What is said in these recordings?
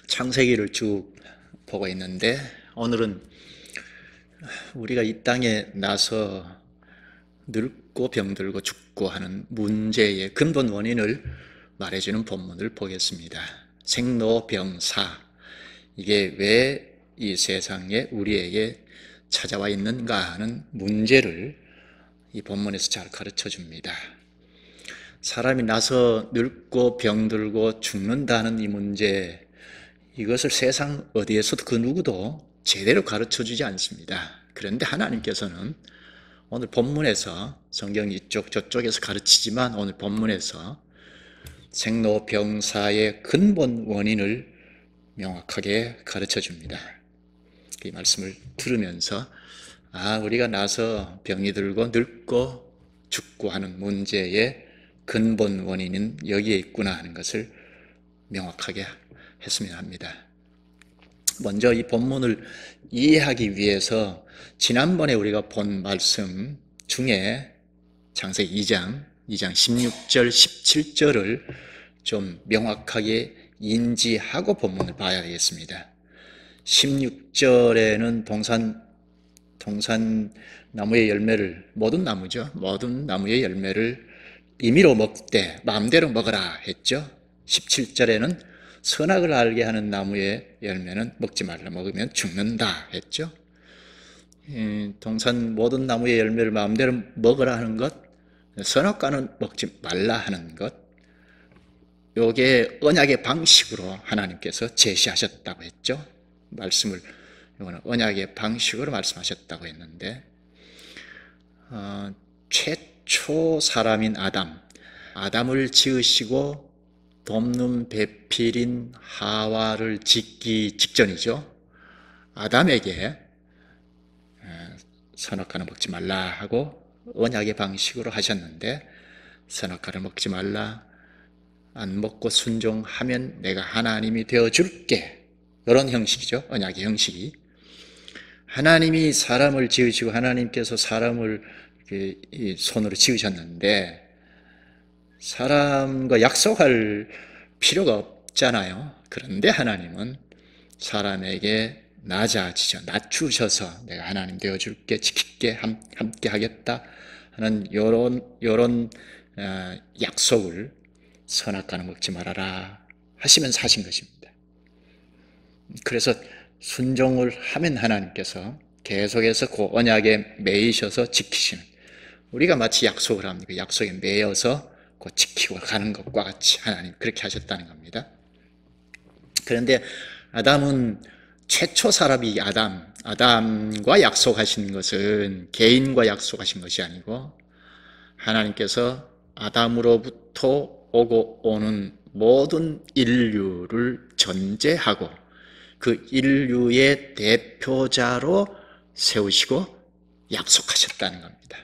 창세기를 쭉 보고 있는데 오늘은 우리가 이 땅에 나서 늙고 병들고 죽고 하는 문제의 근본 원인을 말해주는 본문을 보겠습니다. 생로병사, 이게 왜 이 세상에 우리에게 찾아와 있는가 하는 문제를 이 본문에서 잘 가르쳐 줍니다. 사람이 나서 늙고 병들고 죽는다는 이 문제, 이것을 세상 어디에서도 그 누구도 제대로 가르쳐 주지 않습니다. 그런데 하나님께서는 오늘 본문에서, 성경 이쪽 저쪽에서 가르치지만 오늘 본문에서 생로병사의 근본 원인을 명확하게 가르쳐 줍니다. 이 말씀을 들으면서 우리가 나서 병이 들고 늙고 죽고 하는 문제의 근본 원인은 여기에 있구나 하는 것을 명확하게 했으면 합니다. 먼저 이 본문을 이해하기 위해서 지난번에 우리가 본 말씀 중에 창세기 2장 16절 17절을 좀 명확하게 인지하고 본문을 봐야 되겠습니다. 16절에는 동산 나무의 열매를, 모든 나무죠, 모든 나무의 열매를 임의로 먹되 마음대로 먹어라 했죠. 17절에는 선악을 알게 하는 나무의 열매는 먹지 말라, 먹으면 죽는다 했죠. 동산 모든 나무의 열매를 마음대로 먹으라 하는 것, 선악과는 먹지 말라 하는 것, 요게 언약의 방식으로 하나님께서 제시하셨다고 했죠. 말씀을, 이거는 언약의 방식으로 말씀하셨다고 했는데, 최초 사람인 아담을 지으시고 돕는 배필인 하와를 짓기 직전이죠. 아담에게 선악과는 먹지 말라 하고 언약의 방식으로 하셨는데, 선악과를 먹지 말라, 안 먹고 순종하면 내가 하나님이 되어줄게, 이런 형식이죠. 언약의 형식이. 하나님이 사람을 지으시고 하나님께서 사람을 손으로 지으셨는데 사람과 약속할 필요가 없잖아요. 그런데 하나님은 사람에게 낮추셔서 내가 하나님 되어줄게, 지킬게, 함께 하겠다 하는 요런 약속을, 선악과는 먹지 말아라 하시면서 하신 것입니다. 그래서 순종을 하면 하나님께서 계속해서 그 언약에 매이셔서 지키시는, 우리가 마치 약속을 합니다. 그 약속에 매여서 그 지키고 가는 것과 같이 하나님 그렇게 하셨다는 겁니다. 그런데 아담은 최초 사람이 아담과 약속하신 것은 개인과 약속하신 것이 아니고 하나님께서 아담으로부터 오고 오는 모든 인류를 전제하고 그 인류의 대표자로 세우시고 약속하셨다는 겁니다.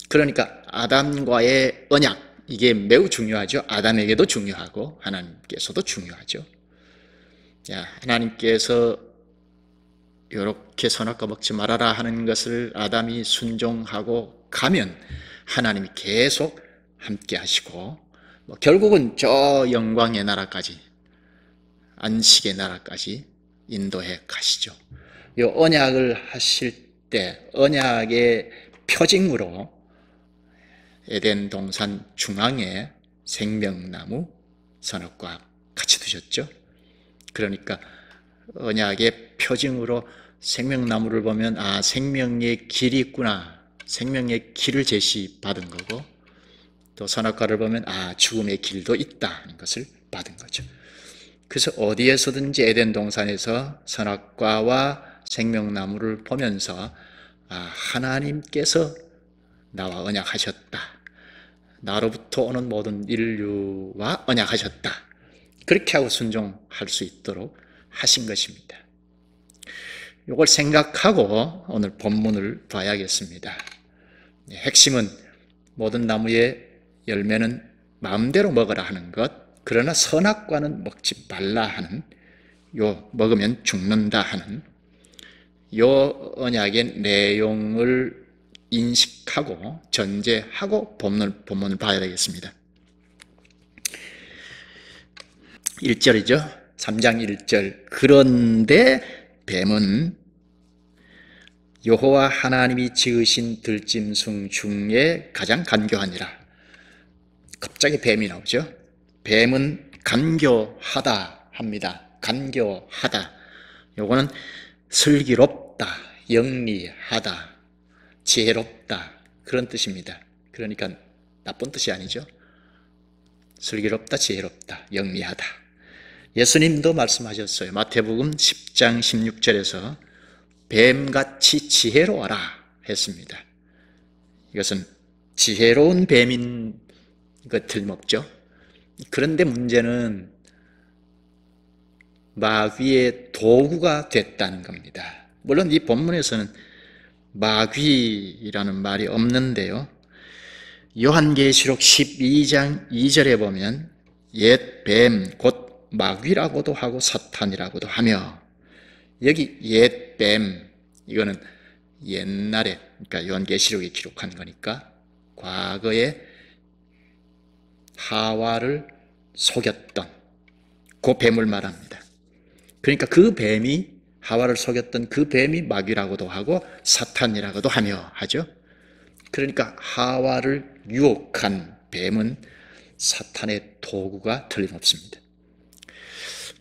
그러니까 아담과의 언약, 이게 매우 중요하죠. 아담에게도 중요하고 하나님께서도 중요하죠. 하나님께서 이렇게 선악과 먹지 말아라 하는 것을 아담이 순종하고 가면 하나님이 계속 함께 하시고, 결국은 저 영광의 나라까지, 안식의 나라까지 인도해 가시죠. 이 언약을 하실 때 언약의 표징으로 에덴 동산 중앙에 생명나무, 선악과 같이 두셨죠. 그러니까 언약의 표징으로 생명나무를 보면 생명의 길이 있구나, 생명의 길을 제시받은 거고, 또 선악과를 보면 죽음의 길도 있다는 것을 받은 거죠. 그래서 어디에서든지 에덴 동산에서 선악과와 생명나무를 보면서 하나님께서 나와 언약하셨다, 나로부터 오는 모든 인류와 언약하셨다, 그렇게 하고 순종할 수 있도록 하신 것입니다. 이걸 생각하고 오늘 본문을 봐야겠습니다. 핵심은 모든 나무의 열매는 마음대로 먹으라 하는 것, 그러나 선악과는 먹지 말라 하는, 먹으면 죽는다 하는 요 언약의 내용을 인식하고 전제하고 본문을 봐야 되겠습니다. 1절이죠. 3장 1절. 그런데 뱀은 여호와 하나님이 지으신 들짐승 중에 가장 간교하니라. 갑자기 뱀이 나오죠. 뱀은 간교하다 합니다. 간교하다. 요거는 슬기롭다, 영리하다, 지혜롭다 그런 뜻입니다. 그러니까 나쁜 뜻이 아니죠. 슬기롭다, 지혜롭다, 영리하다. 예수님도 말씀하셨어요. 마태복음 10장 16절에서 뱀같이 지혜로워라 했습니다. 이것은 지혜로운 뱀인 것 틀림없죠. 그런데 문제는 마귀의 도구가 됐다는 겁니다. 물론 이 본문에서는 마귀라는 말이 없는데요. 요한계시록 12장 2절에 보면 옛 뱀, 곧 마귀라고도 하고 사탄이라고도 하며, 여기 옛 뱀, 이거는 옛날에, 그러니까 요한계시록이 기록한 거니까 과거에 하와를 속였던 그 뱀을 말합니다. 그러니까 그 뱀이, 하와를 속였던 그 뱀이 마귀라고도 하고 사탄이라고도 하며 하죠. 그러니까 하와를 유혹한 뱀은 사탄의 도구가 틀림없습니다.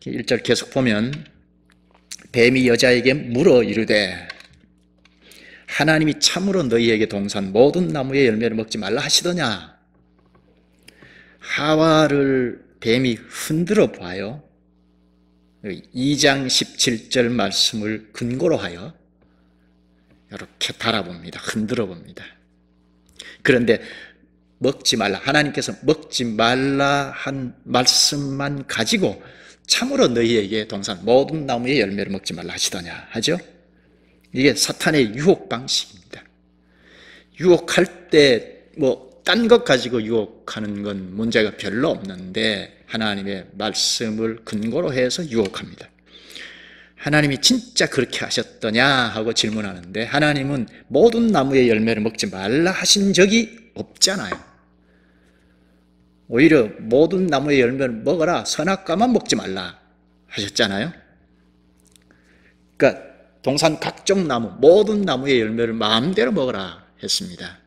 1절 계속 보면 뱀이 여자에게 물어 이르되 하나님이 참으로 너희에게 동산 모든 나무의 열매를 먹지 말라 하시더냐. 하와를 뱀이 흔들어 봐요. 2장 17절 말씀을 근거로 하여 이렇게 바라봅니다. 흔들어 봅니다. 그런데 먹지 말라, 하나님께서 먹지 말라 한 말씀만 가지고 참으로 너희에게 동산 모든 나무의 열매를 먹지 말라 하시더냐 하죠. 이게 사탄의 유혹 방식입니다. 유혹할 때 딴 것 가지고 유혹하는 건 문제가 별로 없는데 하나님의 말씀을 근거로 해서 유혹합니다. 하나님이 진짜 그렇게 하셨더냐 하고 질문하는데 하나님은 모든 나무의 열매를 먹지 말라 하신 적이 없잖아요. 오히려 모든 나무의 열매를 먹어라, 선악과만 먹지 말라 하셨잖아요. 그러니까 동산 각종 나무, 모든 나무의 열매를 마음대로 먹어라 했습니다.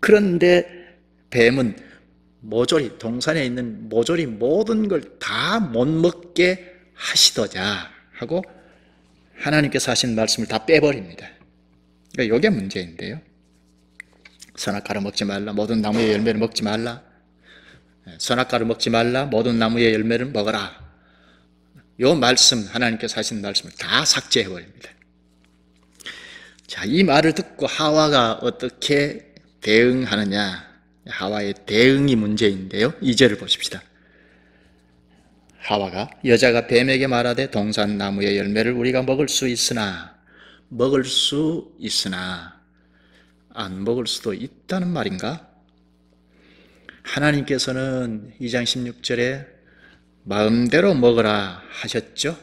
그런데 뱀은 모조리, 동산에 있는 모조리 모든 걸 다 못 먹게 하시더냐 하고 하나님께서 하신 말씀을 다 빼버립니다. 그러니까 이게 문제인데요. 선악과를 먹지 말라, 모든 나무의 열매를 먹지 말라, 선악과를 먹지 말라, 모든 나무의 열매를 먹어라. 이 말씀, 하나님께서 하신 말씀을 다 삭제해버립니다. 자, 이 말을 듣고 하와가 어떻게 대응하느냐, 하와의 대응이 문제인데요. 2절을 보십시다. 하와가 여자가 뱀에게 말하되 동산 나무의 열매를 우리가 먹을 수 있으나 안 먹을 수도 있다는 말인가? 하나님께서는 2장 16절에 마음대로 먹으라 하셨죠.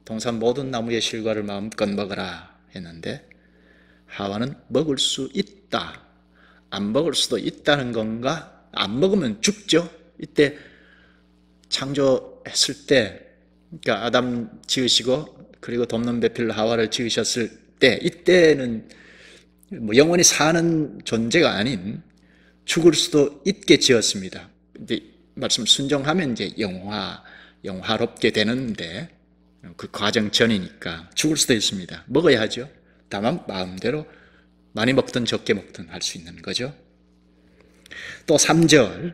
동산 모든 나무의 실과를 마음껏 먹으라 했는데 하와는 먹을 수 있다, 안 먹을 수도 있다는 건가? 안 먹으면 죽죠. 이때 창조했을 때, 그러니까 아담 지으시고 그리고 돕는 배필로 하와를 지으셨을 때, 이때는 영원히 사는 존재가 아닌 죽을 수도 있게 지었습니다. 근데 말씀 순종하면 이제 영화롭게 되는데 그 과정 전이니까 죽을 수도 있습니다. 먹어야 하죠. 다만 마음대로 많이 먹든 적게 먹든 할 수 있는 거죠. 또 3절,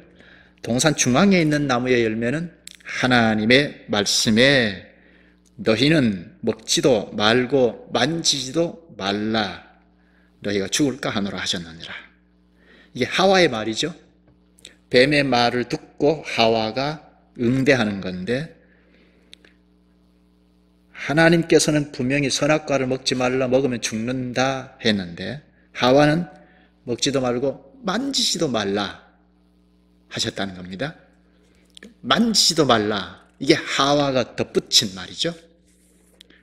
동산 중앙에 있는 나무의 열매는 하나님의 말씀에 너희는 먹지도 말고 만지지도 말라, 너희가 죽을까 하노라 하셨느니라. 이게 하와의 말이죠. 뱀의 말을 듣고 하와가 응대하는 건데, 하나님께서는 분명히 선악과를 먹지 말라, 먹으면 죽는다 했는데 하와는 먹지도 말고 만지지도 말라 하셨다는 겁니다. 만지지도 말라, 이게 하와가 덧붙인 말이죠.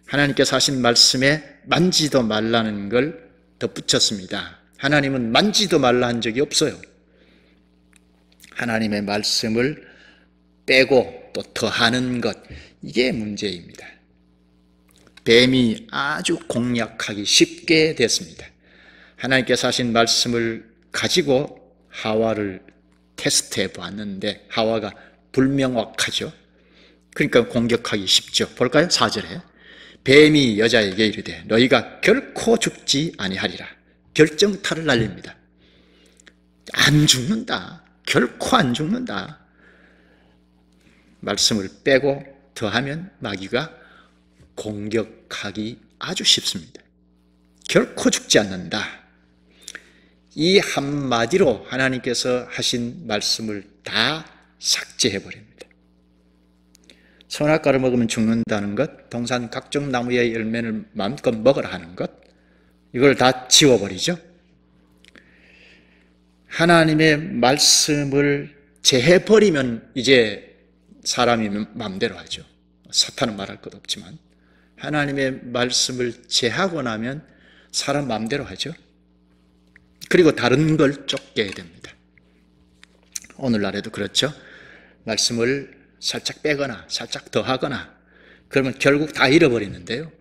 하나님께서 하신 말씀에 만지지도 말라는 걸 덧붙였습니다. 하나님은 만지지도 말라 한 적이 없어요. 하나님의 말씀을 빼고 또 더하는 것, 이게 문제입니다. 뱀이 아주 공략하기 쉽게 됐습니다. 하나님께서 하신 말씀을 가지고 하와를 테스트해 보았는데 하와가 불명확하죠. 그러니까 공격하기 쉽죠. 볼까요? 4절에 뱀이 여자에게 이르되 너희가 결코 죽지 아니하리라. 결정타를 날립니다. 안 죽는다. 결코 안 죽는다. 말씀을 빼고 더하면 마귀가 공격하기 아주 쉽습니다. 결코 죽지 않는다. 이 한마디로 하나님께서 하신 말씀을 다 삭제해버립니다. 선악과를 먹으면 죽는다는 것, 동산 각종 나무의 열매를 마음껏 먹으라 하는 것, 이걸 다 지워버리죠. 하나님의 말씀을 제해버리면 이제 사람이 마음대로 하죠. 사탄은 말할 것 없지만 하나님의 말씀을 제하고 나면 사람 마음대로 하죠. 그리고 다른 걸 쫓게 됩니다. 오늘날에도 그렇죠. 말씀을 살짝 빼거나 살짝 더하거나 그러면 결국 다 잃어버리는데요.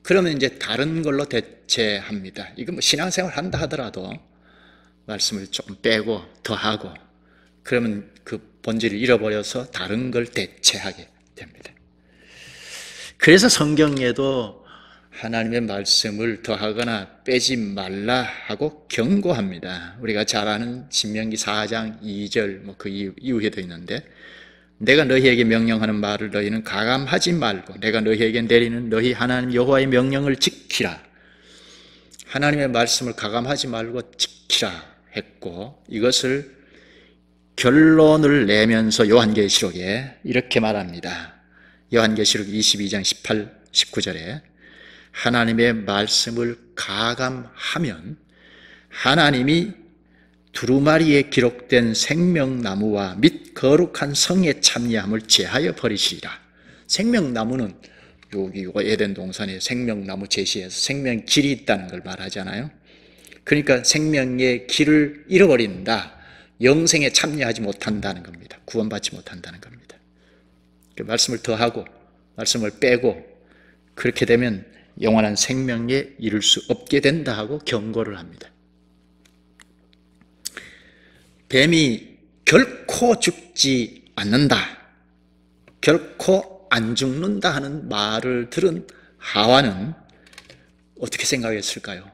그러면 이제 다른 걸로 대체합니다. 이거 뭐 신앙생활 한다 하더라도 말씀을 조금 빼고 더하고 그러면 그 본질을 잃어버려서 다른 걸 대체하게 됩니다. 그래서 성경에도 하나님의 말씀을 더하거나 빼지 말라 하고 경고합니다. 우리가 잘 아는 신명기 4장 2절 뭐 그 이후에도 있는데 내가 너희에게 명령하는 말을 너희는 가감하지 말고 내가 너희에게 내리는 너희 하나님 여호와의 명령을 지키라. 하나님의 말씀을 가감하지 말고 지키라 했고 이것을 결론을 내면서 요한계시록에 이렇게 말합니다. 요한계시록 22장 18, 19절에 하나님의 말씀을 가감하면 하나님이 두루마리에 기록된 생명나무와 및 거룩한 성의 참여함을 제하여 버리시리라. 생명나무는 여기 에덴 동산에 생명나무 제시해서 생명 길이 있다는 걸 말하잖아요. 그러니까 생명의 길을 잃어버린다. 영생에 참여하지 못한다는 겁니다. 구원받지 못한다는 겁니다. 말씀을 더하고 말씀을 빼고 그렇게 되면 영원한 생명에 이를 수 없게 된다 하고 경고를 합니다. 뱀이 결코 죽지 않는다, 결코 안 죽는다 하는 말을 들은 하와는 어떻게 생각했을까요?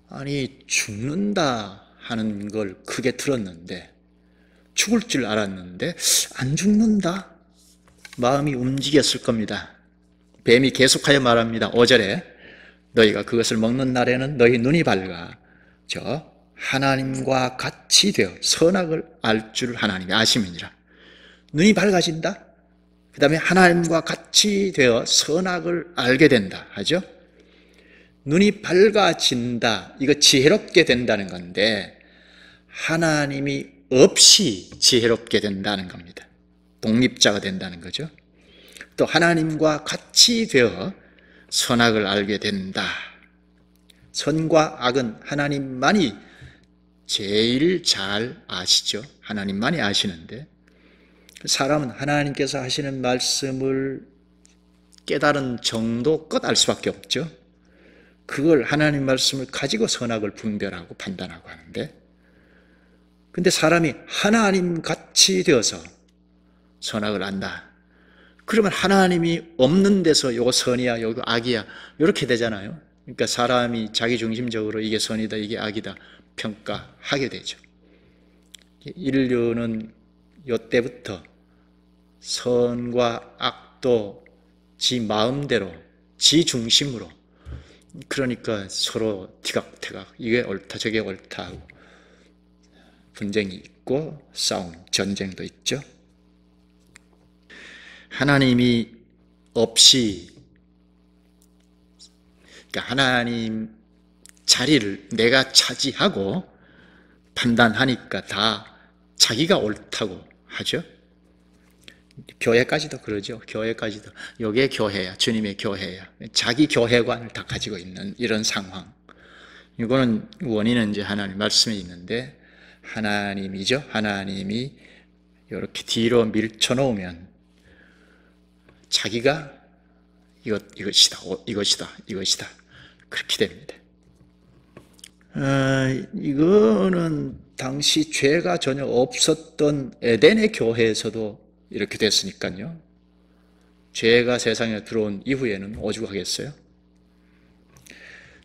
아니 죽는다 하는 걸 크게 들었는데 죽을 줄 알았는데 안 죽는다? 마음이 움직였을 겁니다. 뱀이 계속하여 말합니다. 5절에 너희가 그것을 먹는 날에는 너희 눈이 밝아져 하나님과 같이 되어 선악을 알 줄 하나님이 아심이니라. 눈이 밝아진다? 그 다음에 하나님과 같이 되어 선악을 알게 된다 하죠. 눈이 밝아진다, 이거 지혜롭게 된다는 건데 하나님이 없이 지혜롭게 된다는 겁니다. 독립자가 된다는 거죠. 또 하나님과 같이 되어 선악을 알게 된다. 선과 악은 하나님만이 제일 잘 아시죠. 하나님만이 아시는데 사람은 하나님께서 하시는 말씀을 깨달은 정도껏 알 수밖에 없죠. 그걸 하나님 말씀을 가지고 선악을 분별하고 판단하고 하는데 근데 사람이 하나님 같이 되어서 선악을 안다. 그러면 하나님이 없는 데서 요거 선이야, 요거 악이야 이렇게 되잖아요. 그러니까 사람이 자기중심적으로 이게 선이다, 이게 악이다 평가하게 되죠. 인류는 이때부터 선과 악도 지 마음대로, 지 중심으로 그러니까 서로 티각태각 이게 옳다 저게 옳다 하고 분쟁이 있고 싸움, 전쟁도 있죠. 하나님이 없이 그러니까 하나님 자리를 내가 차지하고 판단하니까 다 자기가 옳다고 하죠. 교회까지도 그러죠. 교회까지도 이게 교회야, 주님의 교회야. 자기 교회관을 다 가지고 있는 이런 상황. 이거는 원인은 이제 하나님 말씀에 있는데 하나님이죠. 하나님이 이렇게 뒤로 밀쳐놓으면 자기가 이것이다 그렇게 됩니다. 이거는 당시 죄가 전혀 없었던 에덴의 교회에서도 이렇게 됐으니까요. 죄가 세상에 들어온 이후에는 오죽하겠어요?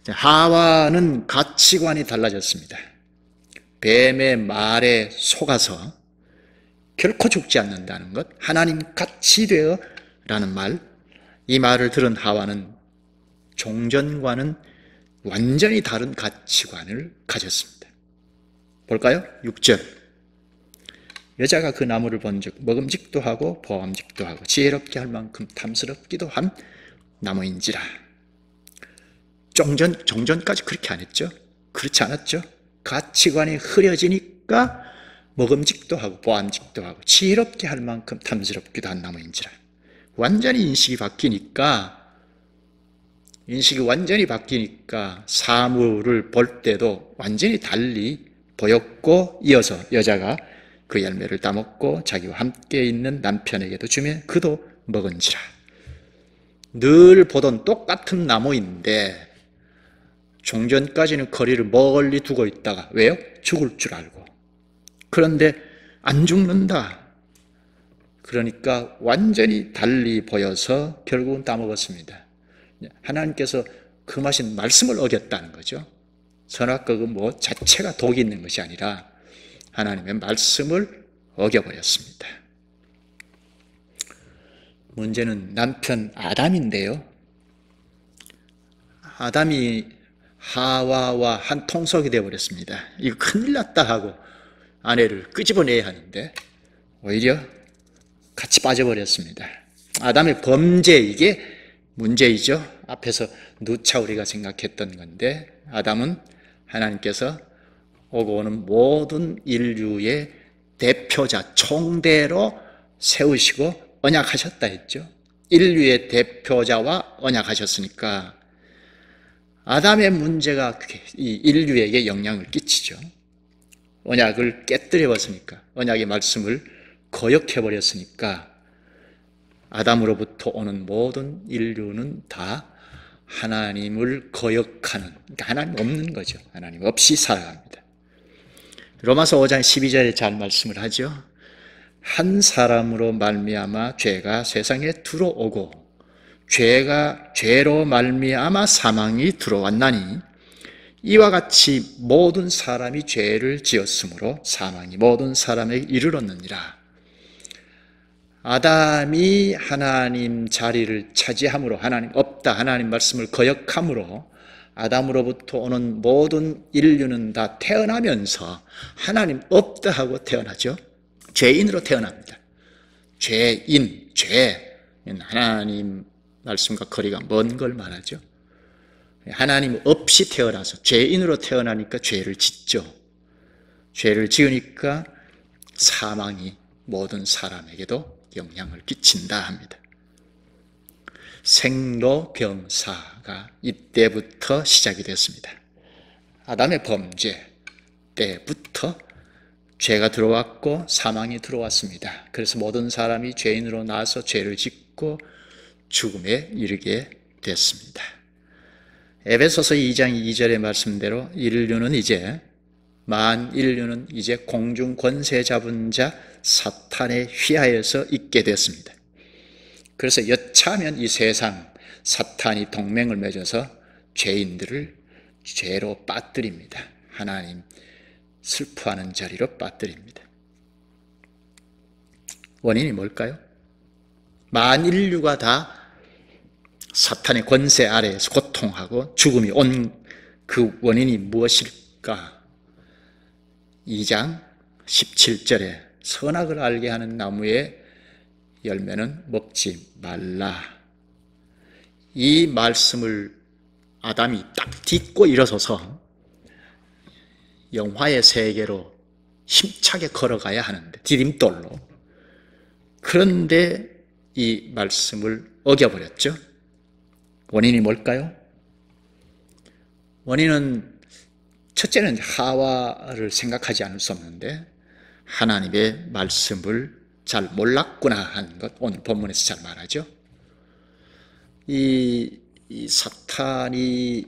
하와는 가치관이 달라졌습니다. 뱀의 말에 속아서 결코 죽지 않는다는 것, 하나님 같이 되어 라는 말, 이 말을 들은 하와는 종전과는 완전히 다른 가치관을 가졌습니다. 볼까요? 6절. 여자가 그 나무를 본즉 먹음직도 하고 보암직도 하고 지혜롭게 할 만큼 탐스럽기도 한 나무인지라. 종전까지 그렇게 안 했죠? 그렇지 않았죠? 가치관이 흐려지니까 먹음직도 하고 보암직도 하고 지혜롭게 할 만큼 탐스럽기도 한 나무인지라. 완전히 인식이 완전히 바뀌니까 사물을 볼 때도 완전히 달리 보였고, 이어서 여자가 그 열매를 따먹고 자기와 함께 있는 남편에게도 주며 그도 먹은지라. 늘 보던 똑같은 나무인데 종전까지는 거리를 멀리 두고 있다가, 왜요? 죽을 줄 알고. 그런데 안 죽는다. 그러니까 완전히 달리 보여서 결국은 따먹었습니다. 하나님께서 금하신 말씀을 어겼다는 거죠. 선악과는 뭐 자체가 독이 있는 것이 아니라 하나님의 말씀을 어겨버렸습니다. 문제는 남편 아담인데요. 아담이 하와와 한 통속이 되어버렸습니다. 이거 큰일 났다 하고 아내를 끄집어내야 하는데 오히려 같이 빠져버렸습니다. 아담의 범죄, 이게 문제이죠. 앞에서 누차 우리가 생각했던 건데, 아담은 하나님께서 오고 오는 모든 인류의 대표자, 총대로 세우시고 언약하셨다 했죠. 인류의 대표자와 언약하셨으니까 아담의 문제가 이 인류에게 영향을 끼치죠. 언약을 깨뜨려버렸으니까, 언약의 말씀을 거역해버렸으니까 아담으로부터 오는 모든 인류는 다 하나님을 거역하는, 그러니까 하나님 없는 거죠. 하나님 없이 살아갑니다. 로마서 5장 12절에 잘 말씀을 하죠. 한 사람으로 말미암아 죄가 세상에 들어오고 죄로 말미암아 사망이 들어왔나니 이와 같이 모든 사람이 죄를 지었으므로 사망이 모든 사람에게 이르렀느니라. 아담이 하나님 자리를 차지함으로, 하나님 없다, 하나님 말씀을 거역함으로 아담으로부터 오는 모든 인류는 다 태어나면서 하나님 없다 하고 태어나죠. 죄인으로 태어납니다. 죄. 하나님 말씀과 거리가 먼 걸 말하죠. 하나님 없이 태어나서 죄인으로 태어나니까 죄를 짓죠. 죄를 지으니까 사망이 모든 사람에게도 영향을 끼친다 합니다. 생로병사가 이때부터 시작이 됐습니다. 아담의 범죄 때부터 죄가 들어왔고 사망이 들어왔습니다. 그래서 모든 사람이 죄인으로 나서 죄를 짓고 죽음에 이르게 됐습니다. 에베소서 2장 2절의 말씀대로 인류는 이제 공중 권세 잡은 자 사탄의 휘하에서 있게 됐습니다. 그래서 여차하면 이 세상 사탄이 동맹을 맺어서 죄인들을 죄로 빠뜨립니다. 하나님 슬퍼하는 자리로 빠뜨립니다. 원인이 뭘까요? 만인류가 다 사탄의 권세 아래에서 고통하고 죽음이 온 그 원인이 무엇일까? 2장 17절에 선악을 알게 하는 나무의 열매는 먹지 말라. 이 말씀을 아담이 딱 딛고 일어서서 영화의 세계로 힘차게 걸어가야 하는데, 디딤돌로. 그런데 이 말씀을 어겨버렸죠. 원인이 뭘까요? 원인은 첫째는 하와를 생각하지 않을 수 없는데, 하나님의 말씀을 잘 몰랐구나 하는 것, 오늘 본문에서 잘 말하죠. 이 사탄이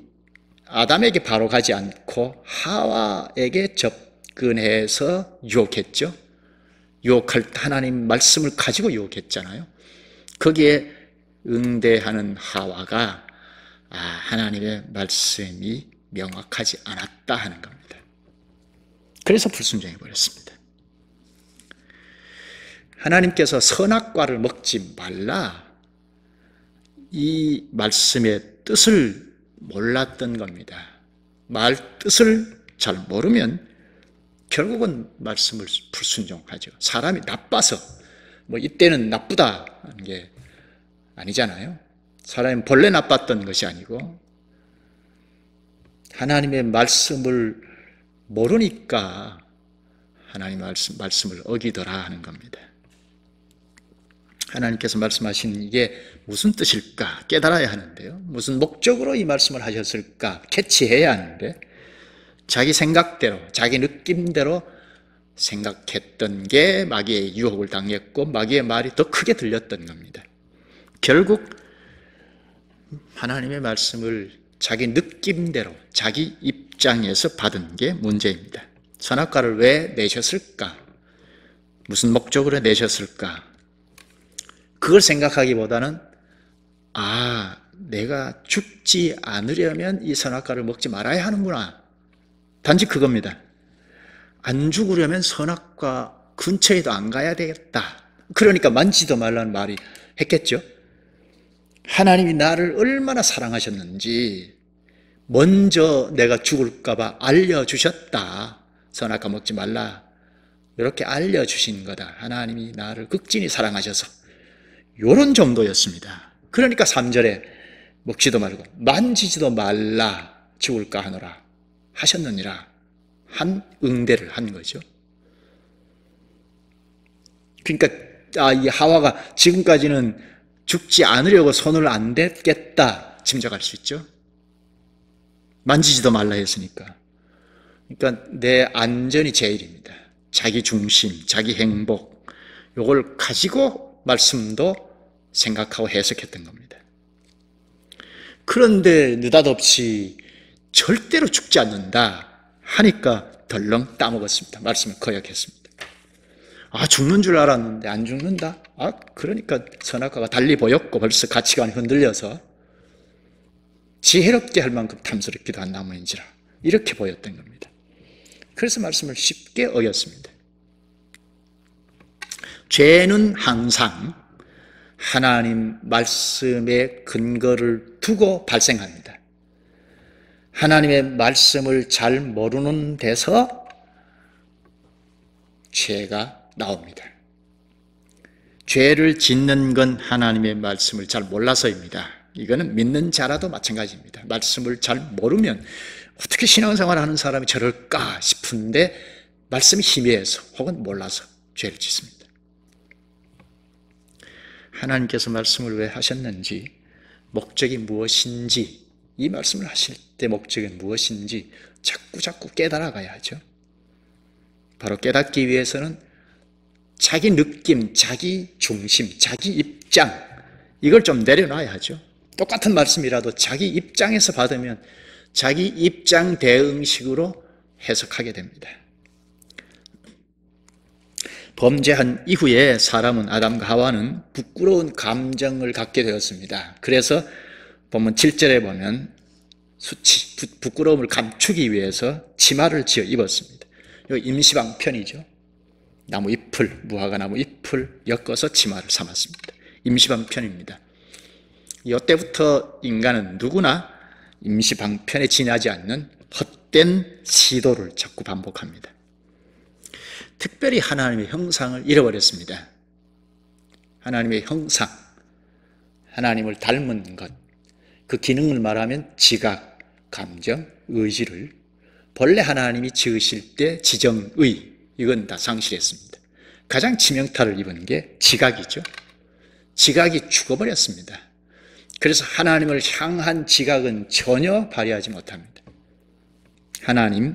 아담에게 바로 가지 않고 하와에게 접근해서 유혹했죠. 유혹할 때 하나님 말씀을 가지고 유혹했잖아요. 거기에 응대하는 하와가 하나님의 말씀이 명확하지 않았다 하는 겁니다. 그래서 불순종해 버렸습니다. 하나님께서 선악과를 먹지 말라, 이 말씀의 뜻을 몰랐던 겁니다. 말 뜻을 잘 모르면 결국은 말씀을 불순종하죠. 사람이 나빠서 이때는 나쁘다 하는 게 아니잖아요. 사람이 본래 나빴던 것이 아니고 하나님의 말씀을 모르니까 하나님 말씀을 어기더라 하는 겁니다. 하나님께서 말씀하신 이게 무슨 뜻일까 깨달아야 하는데요. 무슨 목적으로 이 말씀을 하셨을까 캐치해야 하는데 자기 생각대로 자기 느낌대로 생각했던 게 마귀의 유혹을 당했고 마귀의 말이 더 크게 들렸던 겁니다. 결국 하나님의 말씀을 자기 느낌대로 자기 입장에서 받은 게 문제입니다. 선악과를 왜 내셨을까? 무슨 목적으로 내셨을까? 그걸 생각하기보다는 내가 죽지 않으려면 이 선악과를 먹지 말아야 하는구나. 단지 그겁니다. 안 죽으려면 선악과 근처에도 안 가야 되겠다. 그러니까 만지도 말라는 말이 했겠죠. 하나님이 나를 얼마나 사랑하셨는지 먼저 내가 죽을까 봐 알려주셨다. 선악과 먹지 말라. 이렇게 알려주신 거다. 하나님이 나를 극진히 사랑하셔서 이런 정도였습니다. 그러니까 3절에 먹지도 말고 만지지도 말라 죽을까 하노라 하셨느니라 한 응대를 한 거죠. 그러니까 이 하와가 지금까지는 죽지 않으려고 손을 안 댔겠다 짐작할 수 있죠. 만지지도 말라 했으니까. 그러니까 내 안전이 제일입니다. 자기 중심, 자기 행복 이걸 가지고 말씀도 생각하고 해석했던 겁니다. 그런데 느닷없이 절대로 죽지 않는다 하니까 덜렁 따먹었습니다. 말씀을 거역했습니다. 죽는 줄 알았는데 안 죽는다? 그러니까 선악과가 달리 보였고 벌써 가치관이 흔들려서 지혜롭게 할 만큼 탐스럽기도 한 나무인지라 이렇게 보였던 겁니다. 그래서 말씀을 쉽게 어겼습니다. 죄는 항상 하나님 말씀의 근거를 두고 발생합니다. 하나님의 말씀을 잘 모르는 데서 죄가 나옵니다. 죄를 짓는 건 하나님의 말씀을 잘 몰라서입니다. 이거는 믿는 자라도 마찬가지입니다. 말씀을 잘 모르면 어떻게 신앙생활 하는 사람이 저럴까 싶은데 말씀이 희미해서 혹은 몰라서 죄를 짓습니다. 하나님께서 말씀을 왜 하셨는지, 목적이 무엇인지, 이 말씀을 하실 때 목적이 무엇인지 자꾸 깨달아가야 하죠. 바로 깨닫기 위해서는 자기 느낌, 자기 중심, 자기 입장 이걸 좀 내려놔야 하죠. 똑같은 말씀이라도 자기 입장에서 받으면 자기 입장 대응식으로 해석하게 됩니다. 범죄한 이후에 사람은 아담과 하와는 부끄러운 감정을 갖게 되었습니다. 그래서 본문 7절에 보면 부끄러움을 감추기 위해서 치마를 지어 입었습니다. 이거 임시방편이죠. 나무 잎을, 무화과 나무 잎을 엮어서 치마를 삼았습니다. 임시방편입니다. 이때부터 인간은 누구나 임시방편에 지나지 않는 헛된 시도를 자꾸 반복합니다. 특별히 하나님의 형상을 잃어버렸습니다. 하나님의 형상, 하나님을 닮은 것, 그 기능을 말하면 지각, 감정, 의지를 본래 하나님이 지으실 때 지정의, 이건 다 상실했습니다. 가장 치명타를 입은 게 지각이죠. 지각이 죽어버렸습니다. 그래서 하나님을 향한 지각은 전혀 발휘하지 못합니다. 하나님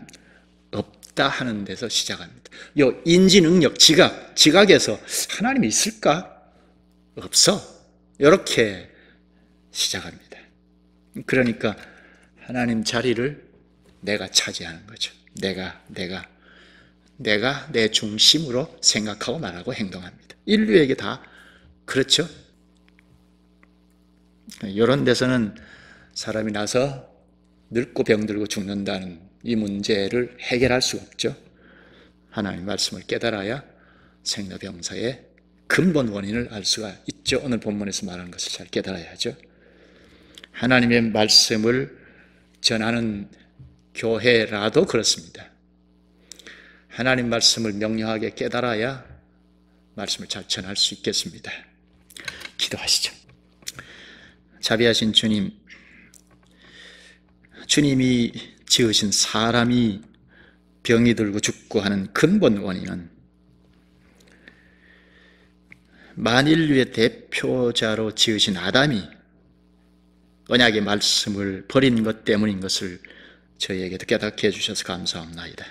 있다 하는 데서 시작합니다. 요 인지 능력, 지각에서 하나님이 있을까? 없어. 이렇게 시작합니다. 그러니까 하나님 자리를 내가 차지하는 거죠. 내가 내 중심으로 생각하고 말하고 행동합니다. 인류에게 다 그렇죠. 이런 데서는 사람이 나서 늙고 병들고 죽는다는 이 문제를 해결할 수 없죠. 하나님의 말씀을 깨달아야 생로병사의 근본 원인을 알 수가 있죠. 오늘 본문에서 말하는 것을 잘 깨달아야 하죠. 하나님의 말씀을 전하는 교회라도 그렇습니다. 하나님 말씀을 명료하게 깨달아야 말씀을 잘 전할 수 있겠습니다. 기도하시죠. 자비하신 주님, 주님이 지으신 사람이 병이 들고 죽고 하는 근본 원인은 만인류의 대표자로 지으신 아담이 언약의 말씀을 버린 것 때문인 것을 저희에게도 깨닫게 해주셔서 감사합니다.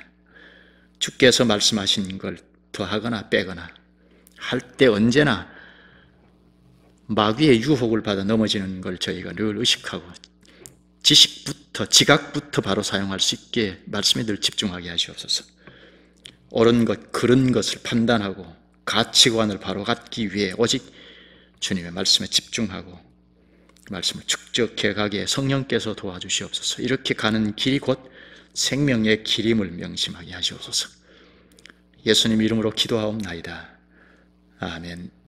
주께서 말씀하신 걸 더하거나 빼거나 할 때 언제나 마귀의 유혹을 받아 넘어지는 걸 저희가 늘 의식하고 지각부터 바로 사용할 수 있게 말씀에 늘 집중하게 하시옵소서. 옳은 것, 그른 것을 판단하고 가치관을 바로 갖기 위해 오직 주님의 말씀에 집중하고 말씀을 축적해 가게 성령께서 도와주시옵소서. 이렇게 가는 길이 곧 생명의 길임을 명심하게 하시옵소서. 예수님 이름으로 기도하옵나이다. 아멘.